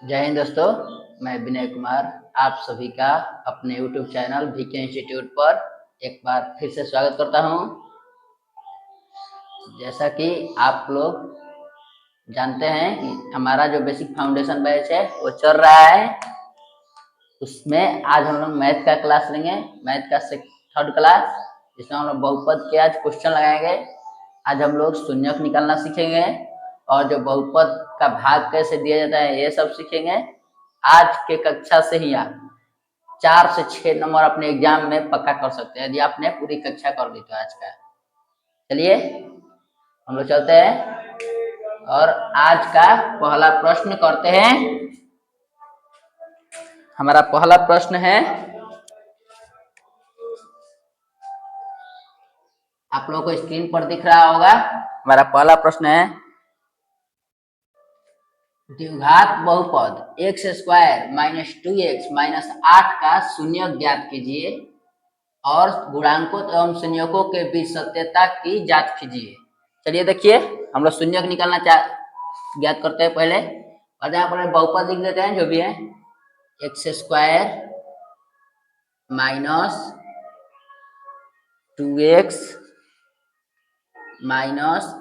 जय हिंद दोस्तों। मैं विनय कुमार आप सभी का अपने YouTube चैनल VK इंस्टीट्यूट पर एक बार फिर से स्वागत करता हूं। जैसा कि आप लोग जानते हैं कि हमारा जो बेसिक फाउंडेशन बैच है वो चल रहा है। उसमें आज हम लोग मैथ का क्लास लेंगे, मैथ का थर्ड क्लास, जिसमें हम लोग बहुपद के आज क्वेश्चन लगाएंगे। आज हम लोग शून्यक निकालना सीखेंगे और जो बहुपद का भाग कैसे दिया जाता है ये सब सीखेंगे। आज के कक्षा से ही आप 4 से 6 नंबर अपने एग्जाम में पक्का कर सकते हैं यदि आपने पूरी कक्षा कर ली तो। आज का चलिए हम लोग चलते हैं और आज का पहला प्रश्न करते हैं। हमारा पहला प्रश्न है, आप लोगों को स्क्रीन पर दिख रहा होगा। हमारा पहला प्रश्न है, द्विघात बहुपद x square minus 2x minus 8 का शून्य ज्ञात कीजिए और गुणांकों एवं शून्यकों के बीच सत्यता की जांच कीजिए। चलिए देखिए, हम लोग शून्यक निकालना ज्ञात करते हैं पहले, और यहाँ पर बहुपद लिख देते हैं जो भी है। X square minus 2x minus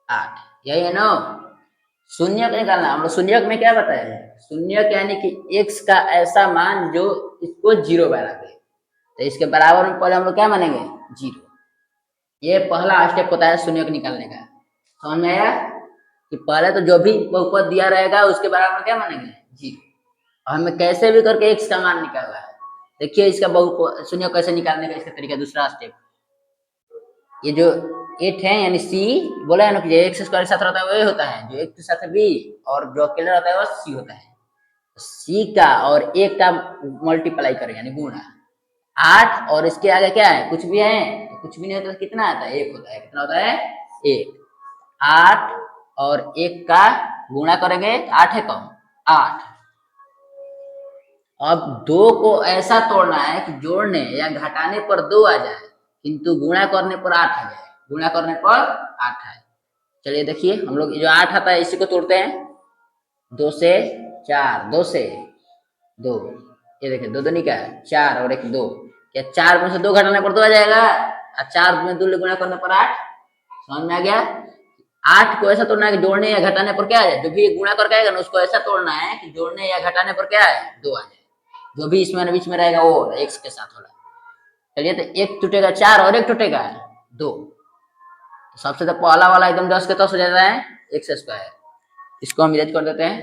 8, यही है ना। शून्यक निकालना, हम लोग शून्यक में क्या बताए हैं, शून्यक यानी कि x का ऐसा मान जो इसको जीरो बना दे, तो इसके बराबर में पहले हम लोग क्या मानेंगे, जीरो। ये पहला स्टेप होता है शून्यक निकालने का। समझ में आया कि पहले तो जो भी बहुपद दिया रहेगा उसके बराबर में क्या मानेंगे, जीरो। और हमें कैसे भी करके x का मान निकालना है। देखिए इसका बहुपद शून्य कैसे निकालने का इसका तरीका, दूसरा स्टेप, ये जो 8 है यानी c बोला है ना कि एक्स स्क्वायर के साथ रहता है वही होता है, जो 1 के साथ b और जो अकेले रहता है वो c होता है। c का और 1 का मल्टीप्लाई करें यानी गुणा, 8 और इसके आगे क्या है, कुछ भी है, कुछ भी नहीं होता तो कितना आता है, 1 होता है। कितना होता है, 1। 8 और 1 का गुणा करेंगे, 8 है कम, 8। अब 2 को ऐसा तोड़ना है कि जोड़ने या घटाने पर 2 आ जाए किंतु गुणा करने पर 8 आ जाए, गुणा करने पर 8 आए। चलिए देखिए, हम लोग जो 8 आता है इसी को तोड़ते हैं। 2 से 4, 2 से 2, ये देखिए 2 दूनी का 4 और 1 2, क्या 4 में से 2 घटाने पर 2 आ जाएगा, और 4 में 2 गुणा करने पर 8। समझ में आ गया। 8 को ऐसा तोड़ना है कि जोड़ने या घटाने पर क्या आ जाए, जो भी गुणा करके आएगा ना उसको ऐसा तोड़ना है कि जोड़ने या घटाने पर क्या है, 2 आ जाए। जो भी इसमें बीच में रहेगा वो x के साथ होगा। चलिए तो 1 टूटेगा 4 और 1 टूटेगा 2, तो सबसे तो पहला वाला एकदम 10 के 10 हो जाता है एक्स स्क्वायर। इसको हम इरेज कर देते हैं।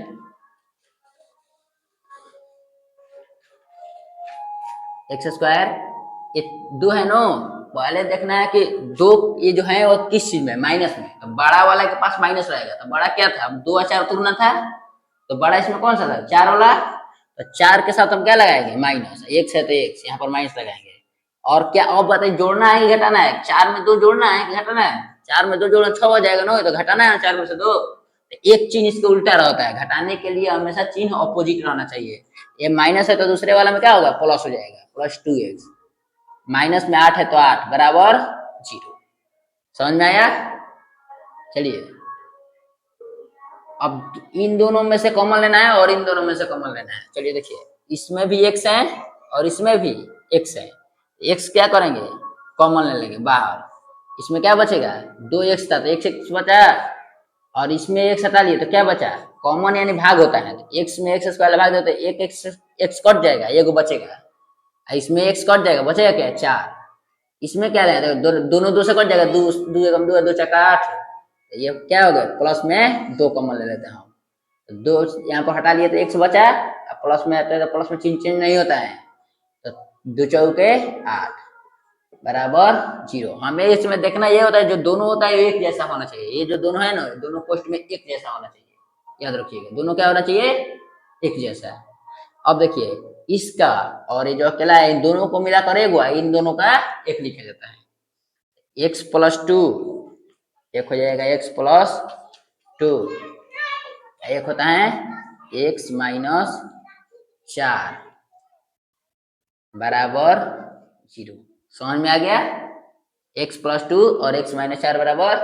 एक्स स्क्वायर, ये 2 है नो, पहले देखना है कि 2 ये जो है वो किस चीज में, माइनस में। तो बड़ा वाला के पास माइनस रहेगा, तो बड़ा क्या था, अब 2 और 4 तुरना था, तो बड़ा इसमें कौन सा था, 4 वाला। तो 4 के साथ हम क्या लगाएंगे, माइनस, x है तो x, यहाँ पर माइनस लगाएंगे। और क्या अब बताइए, जोड़ना है कि घटाना है, 4 में 2 जोड़ना है कि घटाना है, 4 में 2 जोड़ना 6 हो जाएगा ना, तो घटाना है 4 में से 2। एक चिन्ह इसके उल्टा रहता है, घटाने के लिए हमेशा चिन्ह ऑपोजिट रहना चाहिए। ये माइनस है तो दूसरे वाला में क्या होगा, प्लस हो जाएगा, प्लस 2x। माइनस में 8 है तो 8 बराबर 0। समझ में आया। चलिए अब इन दोनों में से कॉमन लेना है और इन दोनों में से कॉमन लेना है। चलिए देखिए, इसमें भी x है और इसमें भी x है। x क्या करेंगे, कॉमन ले लेंगे बाहर। इसमें क्या बचेगा, 2x था तो x बचा, और इसमें x हटा लिए तो क्या बचा, कॉमन यानी भाग होता है, तो x में x स्क्वायर भाग देते, एक x कट जाएगा, ये बचेगा। इसमें x कट जाएगा, बचेगा क्या, 4। इसमें क्या रहेगा, दोनों 2 से कट जाएगा, 2 2 एकम 2 2 चक्का 8, ये क्या हो गया, प्लस में 2 कॉमन ले लेते हैं हम, तो 2 यहाँ पर हटा लिए तो x बचा, प्लस में आता है तो प्लस में चिन्ह चेंज नहीं होता है, तो 2 चौके 8 बराबर 0। हमें इसमें देखना ये होता है जो दोनों होता है एक जैसा होना चाहिए, ये जो दोनों है ना दोनों पोस्ट में एक जैसा होना चाहिए, याद रखिएगा दोनों क्या होना चाहिए, एक जैसा। अब देखिए इसका और ये जो अकेला है इन दोनों को मिला कर इन दोनों का एक लिखा जाता है, x प्लस 2 एक हो जाएगा, x प्लस 2 एक होता है x माइनस 4 बराबर 0। समझ में आ गया, x प्लस 2 और x माइनस 4 बराबर,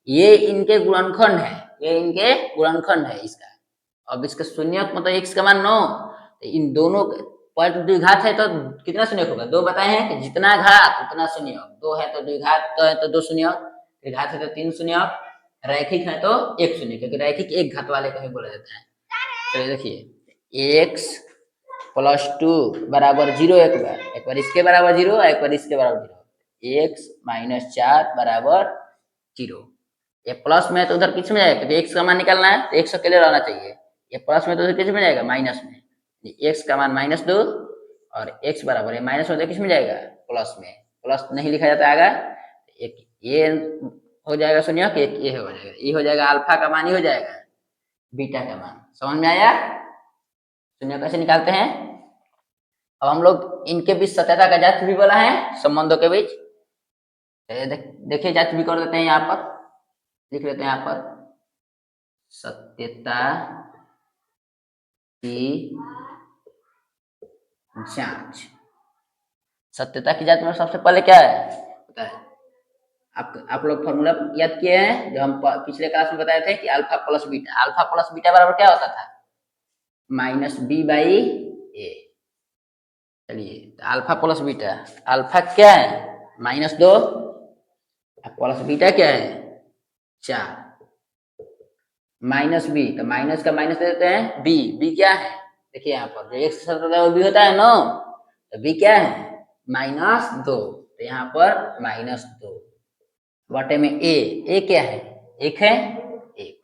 ये इनके गुणनखंड है, ये इनके गुणनखंड है इसका। अब इसका शून्यक मतलब x का मान 9, तो इन दोनों पॉइंट द्विघात है तो कितना शून्यक होगा? 2 बताए हैं कि जितना घात उतना शून्यक, 2 है तो द्विघात तो है तो 2 शून्यक, त्रिघात है तो 3 शून्यक, रैखिक है तो 1 शून्य, क्योंकि रैखिक एक घात वाले को ही बोला जाता है। चलिए देखिए x प्लस 2 बराबर 0 एक बार इसके बराबर 0, एक बार इसके बराबर 0, x माइनस 4 बराबर 0। ये प्लस में तो उधर किस में जाएगा? क्योंकि x का मान निकालना है तो x अकेले रहना चाहिए। ये प्लस में तो उधर किस में जाएगा? माइनस में। x का मान -2 और x बराबर है माइनस में तो किस में जाएगा? प्लस में। प्लस नहीं लिखा जाता आएगा, एक ये हो जाएगा शून्य, एक ये हो जाएगा, ये हो जाएगा अल्फा का मान, ये हो जाएगा बीटा का मान। समझ में आया? शून्य कैसे निकालते हैं? अब हम लोग इनके बीच सत्यता का जांच भी बोला है, संबंधों के बीच। देखिए जांच भी कर देते हैं, यहाँ पर लिख लेते हैं, यहाँ पर सत्यता की जांच। सत्यता की जांच में सबसे पहले क्या है पता है? आप लोग फॉर्मूला याद किए हैं जो हम पिछले क्लास में बताए थे कि alpha plus beta, alpha plus beta बराबर क्या होता था? -b/a। चलिए अल्फा प्लस बीटा, अल्फा क्या है? -2 प्लस बीटा क्या है? 4 माइनस बी, तो माइनस का माइनस दे देते हैं, बी क्या है? देखिए यहाँ पर जो एक से साथ होता है वो बी होता है 9, तो बी क्या है? -2, तो यहाँ पर -2 बटे में ए क्या है? 1 है, 1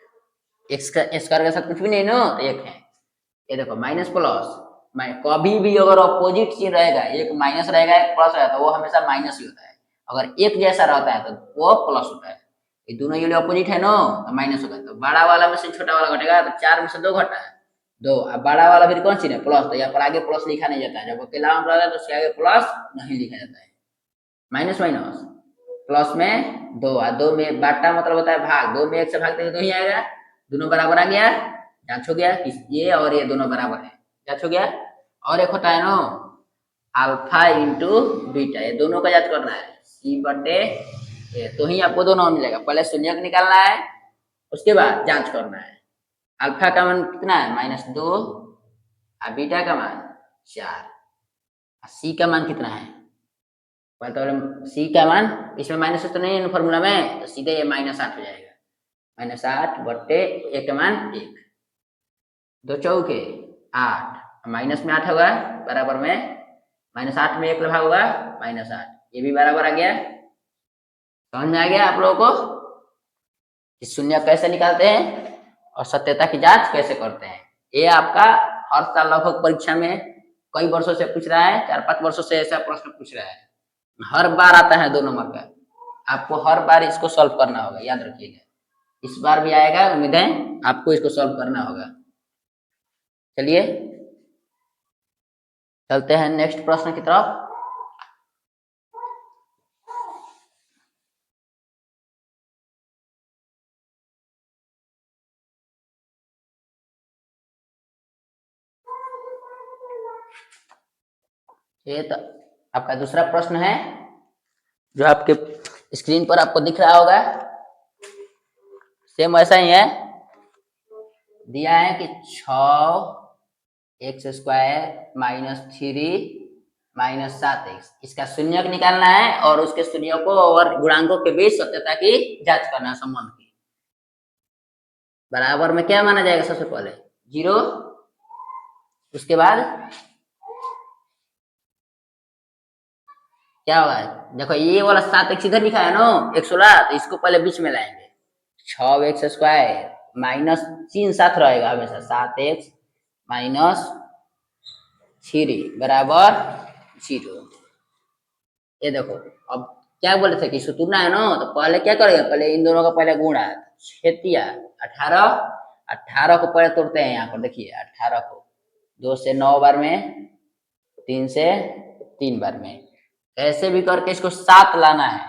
एक्स का स्क्वायर के साथ कुछ भी नहीं ना, तो 1 है। ये देखो माइनस प्लस, कभी भी अगर अपोजिट चीज रहेगा, एक माइनस रहेगा एक प्लस रहेगा, तो वो हमेशा माइनस ही होता है। अगर एक जैसा रहता है तो वो प्लस होता है। ये दोनों ये अपोजिट है ना, तो माइनस होगा। तो बड़ा वाला में से छोटा वाला घटेगा, तो 4 में से 2 घटा है, 2। अब बड़ा वाला फिर कौन सी है? प्लस, तो यहाँ पर आगे प्लस लिखा नहीं जाता है। जब अकेला रहता है तो उसके आगे प्लस नहीं लिखा जाता है। माइनस माइनस प्लस में 2, और 2 में बाटा मतलब होता है भाग, 2 में 1 से भाग देंगे तो ही आएगा। दोनों बराबर आ गया, जांच हो गया, ये और ये दोनों बराबर है, जांच हो गया। और एक होता है ना अल्फा इंटू बीटा, ये दोनों का जांच करना है, सी बटे ए, तो ही आपको दोनों मिलेगा। पहले शून्यक निकालना है, उसके बाद जांच करना है। अल्फा का मान कितना है? -2, और बीटा का मान 4, सी का मान कितना है? पहले तो सी का मान, इसमें माइनस तो नहीं है फॉर्मूला में, तो सीधे ये -8 हो जाएगा। -8 बटे ए का मान 1, 2 चौके 8, माइनस में 8 होगा बराबर में -8 में 1 लगा होगा -8, ये भी बराबर आ गया। समझ में आ गया आप लोगों को कि शून्य कैसे निकालते हैं और सत्यता की जांच कैसे करते हैं? ये आपका हर साल लगभग परीक्षा में कई वर्षों से पूछ रहा है, 4-5 वर्षों से ऐसा प्रश्न पूछ रहा है, हर बार आता है 2 नंबर का। आपको हर बार इसको सॉल्व करना होगा, याद रखिएगा। इस बार भी आएगा, उम्मीद है आपको इसको सॉल्व करना होगा। चलिए चलते हैं नेक्स्ट प्रश्न की तरफ। ये तो आपका दूसरा प्रश्न है जो आपके स्क्रीन पर आपको दिख रहा होगा, सेम वैसा ही है। दिया है कि 6x² -3 -7x, इसका शून्यक निकालना है और उसके शून्यकों और गुणांकों के बीच सत्यता की जांच करना है, संबंध की। बराबर में क्या माना जाएगा? सबसे पहले 0, उसके बाद क्या होगा? देखो ये वाला 7x इधर लिखा है ना 116, तो इसको पहले बीच में लाएंगे। 6x² -3 साथ रहेगा हमेशा, 7x -3 बराबर 0। ये देखो अब क्या बोले थे कि सुतुरना है ना, तो पहले क्या करेगा? पहले इन दोनों का पहले गुणा, 6 18, 18 को पहले तोड़ते हैं। यहाँ पर देखिए 18 को 2 से 9 बार में, 3 से 3 बार में, ऐसे भी करके इसको 7 लाना है।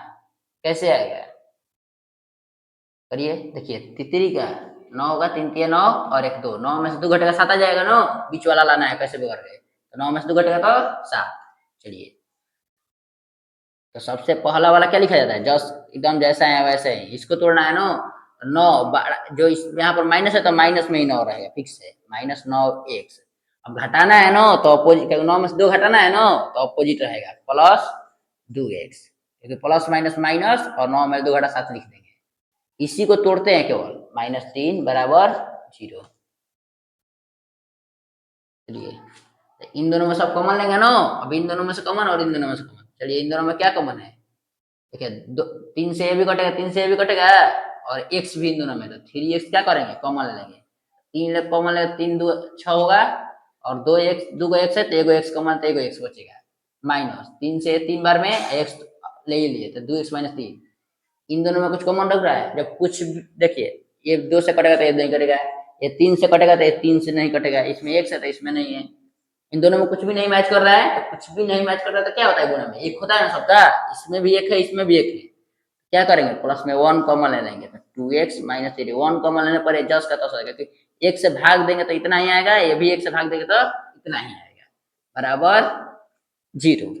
कैसे आएगा? करिए, देखिए तितरी का 9 होगा, 3 3 9 और 1 2, 9 में से 2 घटेगा 7 आ जाएगा ना, बीच वाला लाना है कैसे भी करके, तो 9 में से 2 घटेगा तो 7। चलिए तो सबसे पहला वाला क्या लिखा जाता है? जस्ट एकदम जैसा है वैसे ही, इसको तोड़ना है ना, 9 जो इस यहाँ पर माइनस है तो माइनस में ही 9 रहेगा, फिक्स है, -9x। अब घटाना है 9 तो अपोजिट, 9 में से 2 घटाना है 9 तो अपोजिट रहेगा, +2x। क्योंकि प्लस माइनस माइनस और 9 में 2 घटा 7 लिख देंगे। इसी को तोड़ते हैं केवल, -3 बराबर 0। चलिए इन दोनों में सब कॉमन लेंगे ना, अब इन दोनों में से कॉमन और इन दोनों में से कॉमन। चलिए इन दोनों में क्या कॉमन है, देखिए 3 से ये भी कटेगा, 3 से ये भी कटेगा और x भी इन दोनों में, तो 3x क्या करेंगे, कॉमन ले लेंगे। 3 कॉमन ले, 3 2 6 होगा और 2 को x है तो एगो x कॉमन, तो एगो x बचेगा। माइनस 3 से 3 बार में x ले ही लिए तो 2x - 3। इन दोनों में कुछ कॉमन रख रहा है, जब कुछ देखिए ये 2 से कटेगा तो ये नहीं कटेगा, ये 3 से कटेगा तो ये 3 से नहीं कटेगा, इसमें x है तो इसमें नहीं है। इन दोनों में कुछ भी नहीं मैच कर रहा है, तो कुछ भी नहीं मैच कर रहा है तो क्या होता है गुणा में, एक होता है ना सबका, इसमें भी एक है इसमें भी एक है, क्या करेंगे प्लस में 1 कॉमन ले लेंगे, तो 2x - 3 1 कॉमन लेने पर जस्ट का तस हो जाएगा, क्योंकि 1 से भाग देंगे तो इतना ही आएगा, ये भी 1 से भाग देंगे तो इतना ही आएगा, बराबर 0।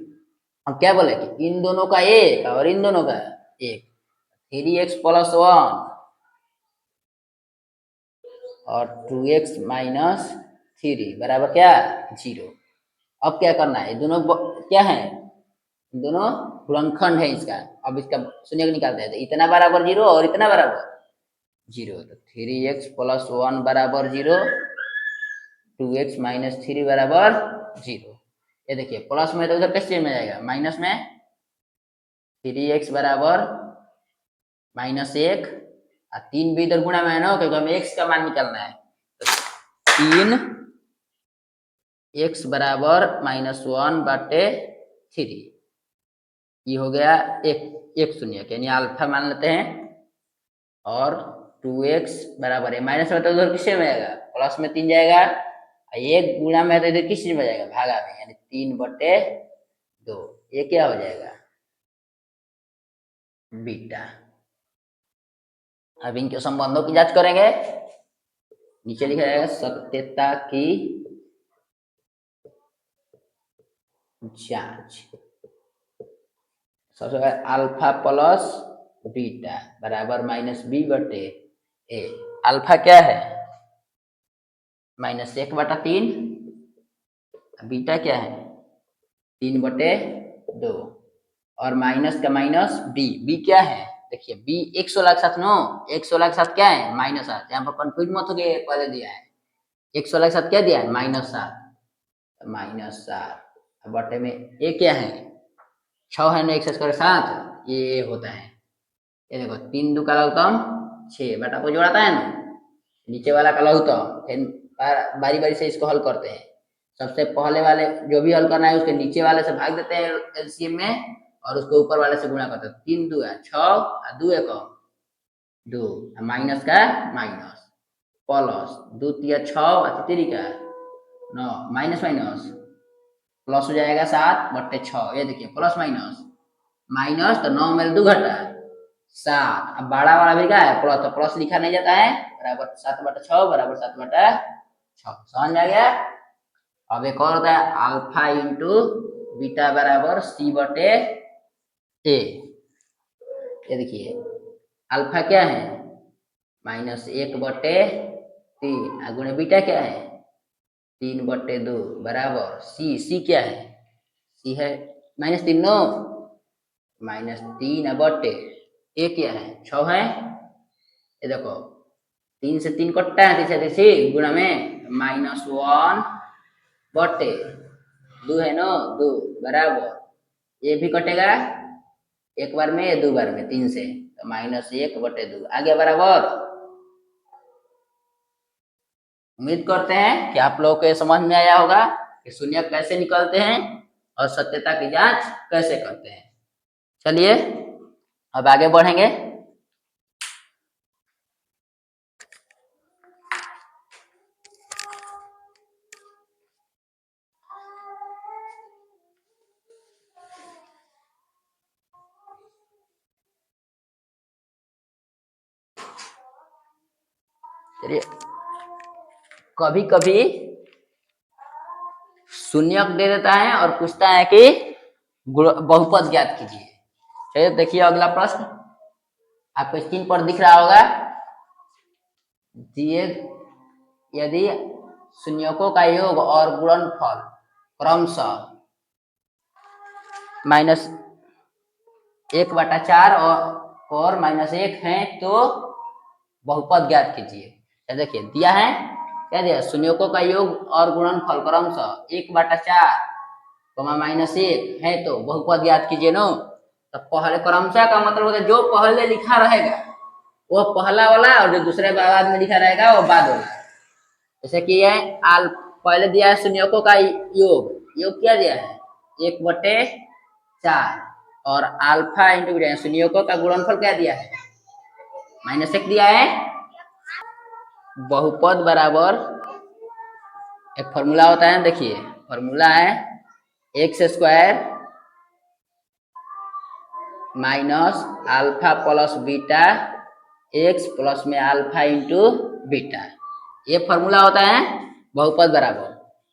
अब क्या बोले कि इन दोनों का 1 और इन दोनों का 1, 3x + 1 और 2x - 3 बराबर क्या, 0। अब क्या करना है, ये दोनों क्या है, दोनों गुणनखंड है इसका। अब इसका शून्य निकालते हैं, तो इतना बराबर 0 और इतना बराबर 0, तो 3x + 1 बराबर 0, 2x - 3 बराबर 0। ये देखिए प्लस में तो उधर किस चीज में जाएगा, माइनस में, 3x बराबर -1 और 3 भी इधर गुणा में है ना, क्योंकि हमें x का मान निकालना है, तो 3x बराबर -1/3। ये हो गया एक शून्य, यानी अल्फा मान लेते हैं, और 2x बराबर है, माइनस में तो उधर किससे में जाएगा, प्लस में 3 जाएगा, एक गुणा में तो इधर किस चीज में जाएगा, भागा में, यानी 3/2। ये क्या हो जाएगा, बीटा। अब इनके संबंधों की जांच करेंगे, नीचे लिखा जाएगा सत्यता की जांच। सबसे पहले अल्फा प्लस बीटा बराबर -b/a। अल्फा क्या है, -1/3, बीटा क्या है 3/2, और माइनस का माइनस बी क्या है, देखिए बी 116 के साथ, नो 116 के साथ क्या है, -7, यहाँ पर कंफ्यूज मत हो गए, पहले दिया है 116 के साथ क्या दिया है, -7, -7 बटे में ये क्या है 6 है ना, 1/7 ये होता है। ये देखो 3 2 का लघुत्तम 6, बटा को जोड़ाता है ना, नीचे वाला का लघुत्तम, फिर बारी बारी से इसको हल करते हैं। सबसे पहले वाले जो भी हल करना है उसके नीचे वाले से भाग देते हैं एलसीएम में, और उसको ऊपर वाले से गुणा करते हैं। 3 2 है 6 और 2 1 2, माइनस का माइनस, प्लस 2 3 6 और 3 का 9, माइनस माइनस प्लस हो जाएगा 7/6। ये देखिए प्लस माइनस माइनस, तो 9 में 2 घटा 7, अब बड़ा वाला भी क्या है प्लस, तो प्लस लिखा नहीं जाता है, बराबर 7/6 बराबर 7/6, समझ आ गया। अब एक और होता है अल्फा इंटू बीटा बराबर c/a। ये देखिए अल्फा क्या है -1/3, गुणे बीटा क्या है 3/2 बराबर सी क्या है, सी है -3, नो -3/, ए क्या है 6 है, ये देखो 3 से 3 कटता है, 3 से 3 गुणा में -1/2 है ना, 2 बराबर ये भी कटेगा एक बार में, 2 बार में, 3 से, तो -1/2 आ गया बराबर। उम्मीद करते हैं कि आप लोगों को समझ में आया होगा कि शून्य कैसे निकलते हैं और सत्यता की जांच कैसे करते हैं। चलिए अब आगे बढ़ेंगे। चलिए कभी कभी शून्यक दे देता है और पूछता है कि बहुपद ज्ञात कीजिए। चलिए देखिए अगला प्रश्न आपको स्क्रीन पर दिख रहा होगा, दिए यदि शून्यकों का योग और गुणनफल क्रमशः -1/4 और -1 है तो बहुपद ज्ञात कीजिए। देखिए दिया है, क्या दिया, शून्यकों का योग और गुणनफल क्रमशः 1/4 -1 है तो बहुपद ज्ञात कीजिए नो। तो पहले क्रमशः का मतलब होता है जो पहले लिखा रहेगा वो पहला वाला और जो दूसरे बाद में लिखा रहेगा वो बाद वाला। जैसे कि है पहले दिया है शून्यकों का योग क्या दिया है 1/4 और अल्फा इंटू बीटा शून्यकों का गुणनफल क्या दिया है -1 दिया है। बहुपद बराबर एक फॉर्मूला होता है, देखिए फॉर्मूला है x² minus alpha plus beta x plus में अल्फा इंटू बीटा, ये फॉर्मूला होता है बहुपद बराबर।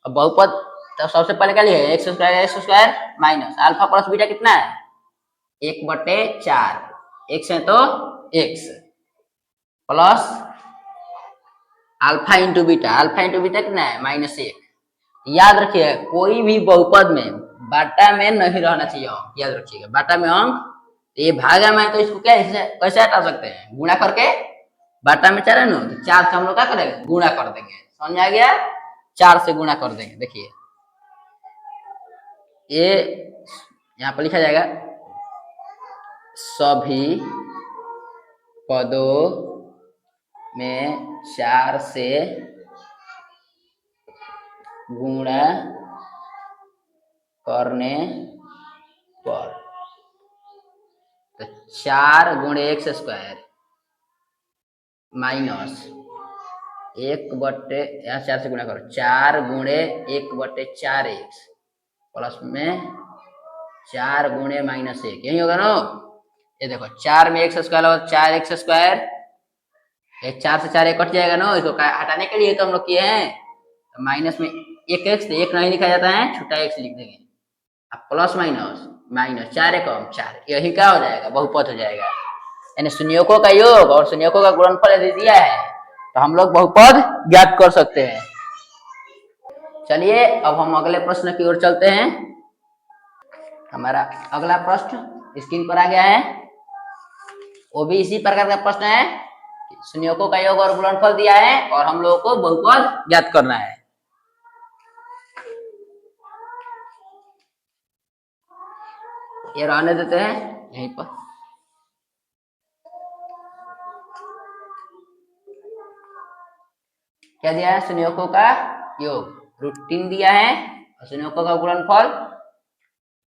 अब बहुपद तो सबसे पहले क्या लिखे x² minus alpha plus beta कितना है 1/4, x है तो x plus alpha into beta कितना है -1। याद रखिए कोई भी बहुपद में बाटा में नहीं रहना चाहिए अंक, याद रखिएगा बाटा में अंक, ये भागा में तो इसको क्या कैसे हटा सकते हैं गुणा करके, बाटा में 4 है ना तो 4 से हम लोग क्या करेंगे गुणा कर देंगे, समझ आ गया, 4 से गुणा कर देंगे। देखिए ये यहाँ पर लिखा जाएगा सभी पदों में 4 से गुणा करने पर, तो 4 गुणे x² माइनस 1/, यहाँ 4 से गुणा करो 4 गुणे 1/4x प्लस में 4 गुणे -1, यही होगा ना। ये देखो 4 में x² 4x², 4 से 4 कट जाएगा ना, इसको हटाने के लिए तो हम लोग किए हैं, तो माइनस में 1x, एक नहीं लिखा जाता है छोटा x लिख देंगे, अब प्लस माइनस 4 कम 4, यही क्या हो जाएगा बहुपद हो जाएगा। यानी शून्यकों का योग और शून्यकों का गुणनफल यदि दिया है तो हम लोग बहुपद ज्ञात कर सकते हैं। चलिए अब हम अगले प्रश्न की ओर चलते हैं। हमारा अगला प्रश्न स्क्रीन पर आ गया है, वो भी इसी प्रकार का प्रश्न है, शून्यकों का योग और गुणनफल दिया है और हम लोगों को बहुपद ज्ञात करना है। ये रहने देते हैं यहीं पर। क्या दिया है शून्यकों का योग √3 दिया है और शून्यकों का गुणनफल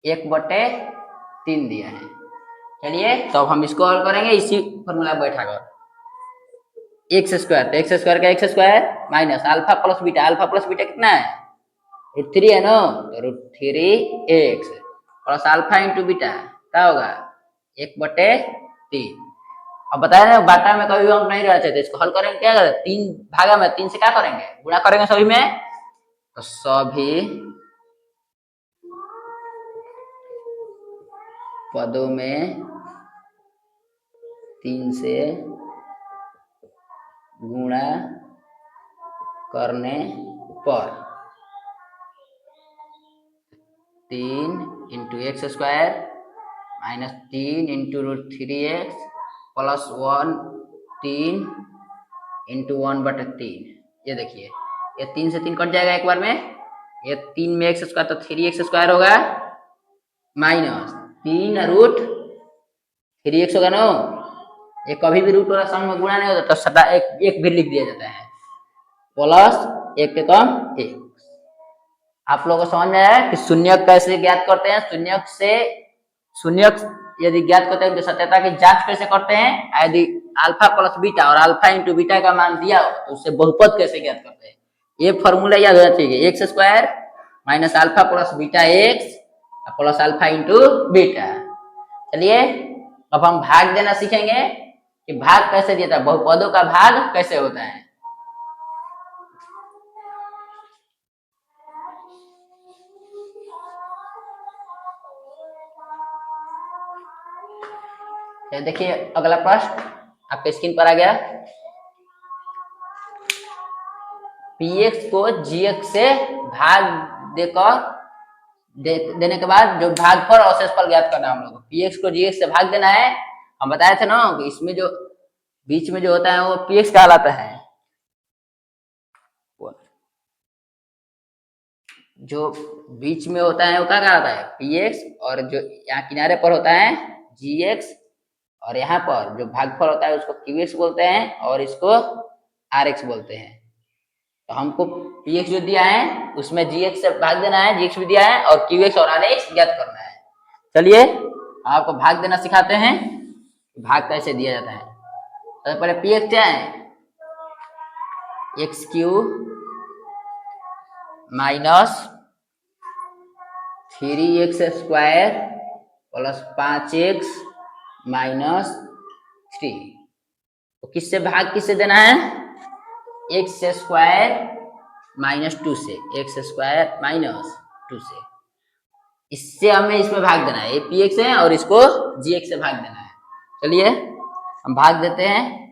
1/3 दिया है। चलिए तो अब हम इसको हल करेंगे इसी फॉर्मूला बैठाकर, x² तो x² का x² minus alpha plus beta कितना है √3 है ना, तो √3x plus alpha into beta क्या होगा 1/3। अब बताया ना बाटा में कभी अंक नहीं रहते तो इसको हल करेंगे, क्या करें 3 भागा में 3 से क्या करेंगे गुणा करेंगे सभी में, तो सभी पदों में 3 से गुणा करने पर 3 into x² minus 3 into √3x plus 1 3 into 1/3। ये देखिए ये 3 से 3 कट जाएगा एक बार में, ये 3 में x² तो 3x² होगा माइनस 3 √3x होगा ना, ये कभी भी रूट वाला सम में गुणा नहीं होता तो सदा एक भी लिख दिया जाता है, प्लस 1 के कम 1। आप लोगों को समझ में आया कि शून्यक कैसे ज्ञात करते हैं, शून्यक यदि ज्ञात करते हैं तो सत्यता की जांच कैसे करते हैं, यदि अल्फा प्लस बीटा और अल्फा इंटू बीटा का मान दिया हो तो उससे बहुपद कैसे ज्ञात करते हैं, ये फॉर्मूला याद होना चाहिए, x² minus alpha plus beta x plus alpha into beta. चलिए अब हम भाग देना सीखेंगे कि भाग कैसे देता है, बहुपदों का भाग कैसे होता है। देखिए अगला प्रश्न आपके स्क्रीन पर आ गया, px को gx से भाग देकर देने के बाद जो भागफल और शेषफल ज्ञात करना है हम लोग को। px को gx से भाग देना है। हम बताए थे ना कि इसमें जो बीच में जो होता है वो px कहलाता है। जो बीच में होता है वो क्या कहलाता है px, और जो यहाँ किनारे पर होता है gx, और यहाँ पर जो भागफल होता है उसको qx बोलते हैं और इसको rx बोलते हैं। तो हमको px जो दिया है उसमें gx से भाग देना है, gx भी दिया है और qx और rx ज्ञात करना है। चलिए आपको भाग देना सिखाते हैं, भाग कैसे दिया जाता है। तो पहले px क्या है, x cube minus 3x square plus 5x minus 3। तो किससे भाग किससे देना है, एक्स स्क्वायर माइनस 2 से, एक्स स्क्वायर माइनस 2 से। इससे हमें इसमें भाग देना है, ये पी एक्स है और इसको जी एक्स से भाग देना है। चलिए हम भाग देते हैं।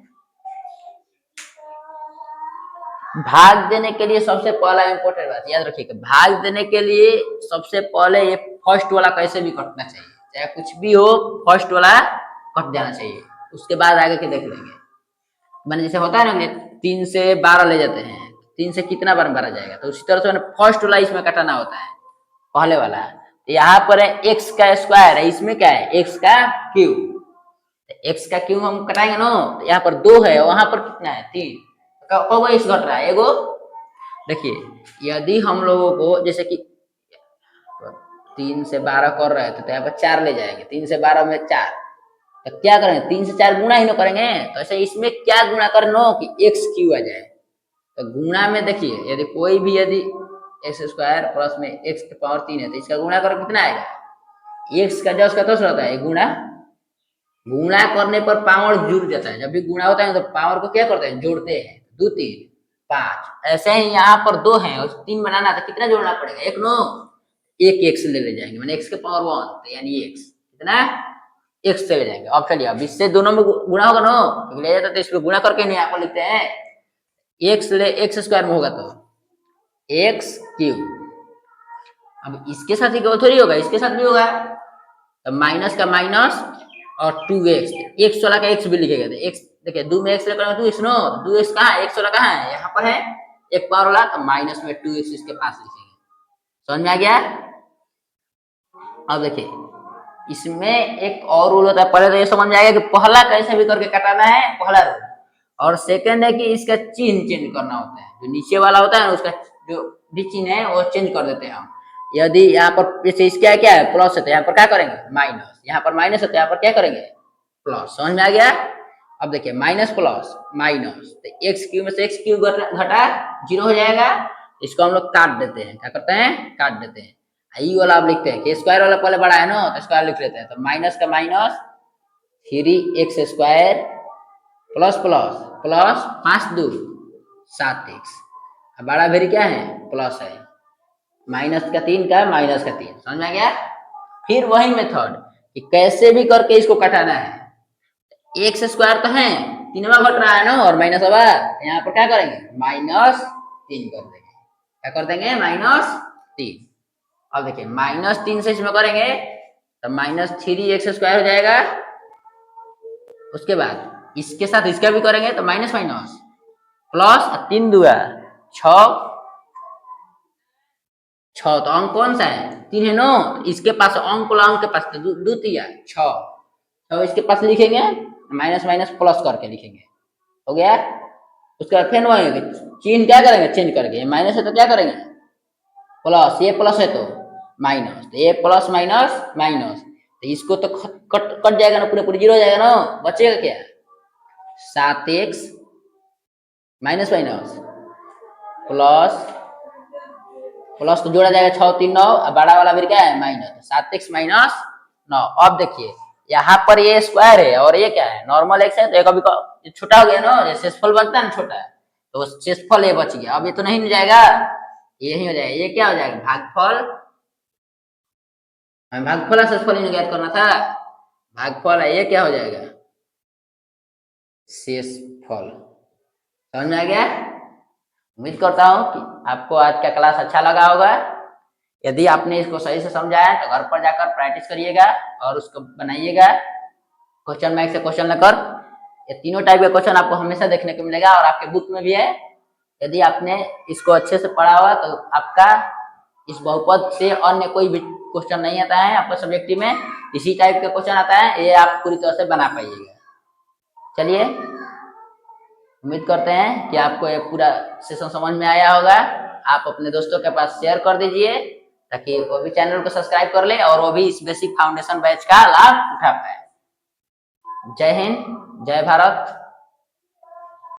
भाग देने के लिए सबसे पहला इंपॉर्टेंट बात याद रखिएगा, भाग देने के लिए सबसे पहले ये फर्स्ट वाला कैसे भी कटना चाहिए, चाहे कुछ भी हो फर्स्ट वाला कट जाना चाहिए, उसके बाद आगे के देख लेंगे। मैंने जैसे होता है ना 3 से 12 ले जाते हैं, 3 से कितना बार भरा जाएगा, तो उसी तरह से फर्स्ट वाला इसमें कटाना होता है, पहले वाला। यहाँ पर है एक्स का स्क्वायर है, इसमें क्या है एक्स का क्यूब, एक्स का क्यूब हम कटाएंगे ना, तो यहाँ पर 2 है, वहां पर कितना है 3, कब एक्स घट रहा है एगो। देखिए यदि हम लोगों को जैसे कि 3 से 12 कर रहे थे तो यहाँ पर 4 ले जाएंगे, 3 से 12 में 4, तो क्या करेंगे 3 से 4 गुणा ही ना करेंगे, तो ऐसे इसमें क्या गुणा करना कि एक्स क्यू आ जाए। तो गुणा में देखिए यदि कोई भी यदि एक्स स्क्वायर प्लस में एक्स की पावर 3 है तो इसका गुणा कर कितना आएगा, एक्स का जो उसका तो रहता है गुणा, गुणा करने पर पावर जुड़ जाता है, जब भी गुणा होता है तो पावर को क्या करते हैं जोड़ते हैं, 2 3 5। ऐसे ही यहाँ पर 2 है और 3 बनाना तो कितना जोड़ना पड़ेगा, एक नो, एक एक्स ले जाएंगे, मैंने एक्स के पावर 1 तो यानी एक्स कितना एक्स से ले जाएंगे। अब चलिए अब इससे दोनों में गुणा होगा ना, तो ले जाता तो इसको गुणा करके नहीं आपको लिखते हैं, एक्स ले एक्स स्क्वायर में होगा तो एक्स क्यूब। अब इसके साथ ही थोड़ी होगा, इसके साथ भी होगा, तो माइनस का माइनस और 2x, एक्स वाला का एक्स भी लिखेगा, तो एक्स देखिए 2 में एक्स लेकर 2x नो, 2x कहाँ है, एक्स वाला कहाँ है यहाँ पर है, एक पावर वाला, तो माइनस में 2x इसके पास लिखेंगे। समझ में आ गया। अब देखिए इसमें एक और रूल होता है, पहले तो ये समझ में आएगा कि पहला कैसे भी करके कटाना है, पहला रूल, और सेकंड है कि इसका चिन्ह चेंज करना होता है, जो नीचे वाला होता है ना उसका जो भी चिन्ह है वो चेंज कर देते हैं हम। यदि यहाँ पर जैसे इसका क्या है प्लस है तो यहाँ पर क्या करेंगे माइनस, यहाँ पर माइनस है तो यहाँ पर क्या करेंगे प्लस। समझ में आ गया। अब देखिए माइनस प्लस माइनस, तो एक्स क्यूब में से एक्स क्यूब घटा 0 हो जाएगा, इसको हम लोग काट देते हैं, क्या करते हैं काट देते हैं। ई वाला आप लिखते हैं कि स्क्वायर वाला पहले बड़ा है ना तो स्क्वायर लिख लेते हैं, तो माइनस का minus 3x square plus plus plus 5 2 7x, बड़ा वेरी क्या है प्लस है, माइनस का 3 का माइनस का 3। समझ में आ गया। फिर वही मेथड कि कैसे भी करके इसको कटाना है, एक्स स्क्वायर तो है, 3वां घट रहा है ना और माइनस होगा, यहाँ पर क्या करेंगे -3 कर देंगे, क्या कर देंगे -3। अब देखिए -3 से इसमें करेंगे तो -3x स्क्वायर हो जाएगा, उसके बाद इसके साथ इसका भी करेंगे तो माइनस माइनस प्लस 3 दूआ 6, तो अंक कौन सा है 3 है नो, इसके पास अंक वाला अंक के पास तो 2 3 6 इसके पास लिखेंगे, माइनस माइनस प्लस करके लिखेंगे, हो गया। उसके बाद फिर वही चिन्ह क्या करेंगे चेंज करके, माइनस है तो क्या करेंगे प्लस, ये प्लस है तो माइनस, तो ये प्लस माइनस माइनस, तो इसको तो कट जाएगा ना, पूरे पूरे 0 हो जाएगा ना, बचेगा क्या 7x minus minus plus plus तो जोड़ा जाएगा 6 3 9, बड़ा वाला फिर क्या है माइनस 7x माइनस 9। अब देखिए यहाँ पर ये स्क्वायर है और ये क्या है नॉर्मल एक्स है, तो ये कभी छोटा हो गया ना, जैसे शेषफल बनता है ना छोटा, तो शेषफल ये बच गया, अब ये तो नहीं हो जाएगा, ये ही हो जाएगा, ये क्या हो जाएगा भागफल, हमें भागफल और शेषफल ही ज्ञात करना था, भागफल है ये क्या हो जाएगा शेषफल। समझ में आ गया। उम्मीद करता हूँ कि आपको आज का क्लास अच्छा लगा होगा। यदि आपने इसको सही से समझा है तो घर पर जाकर प्रैक्टिस करिएगा और उसको बनाइएगा क्वेश्चन बैंक से क्वेश्चन लेकर। ये तीनों टाइप का क्वेश्चन आपको हमेशा देखने को मिलेगा और आपके बुक में भी है। यदि आपने इसको अच्छे से पढ़ा होगा तो आपका इस बहुपद से अन्य कोई भी क्वेश्चन नहीं आता है आपका सब्जेक्टिव में, इसी टाइप का क्वेश्चन आता है, ये आप पूरी तरह से बना पाइएगा। चलिए, उम्मीद करते हैं कि आपको ये पूरा सेशन समझ में आया होगा। आप अपने दोस्तों के पास शेयर कर दीजिए ताकि वो भी चैनल को सब्सक्राइब कर ले और वो भी इस बेसिक फाउंडेशन बैच का लाभ उठा पाए। जय हिंद, जय भारत।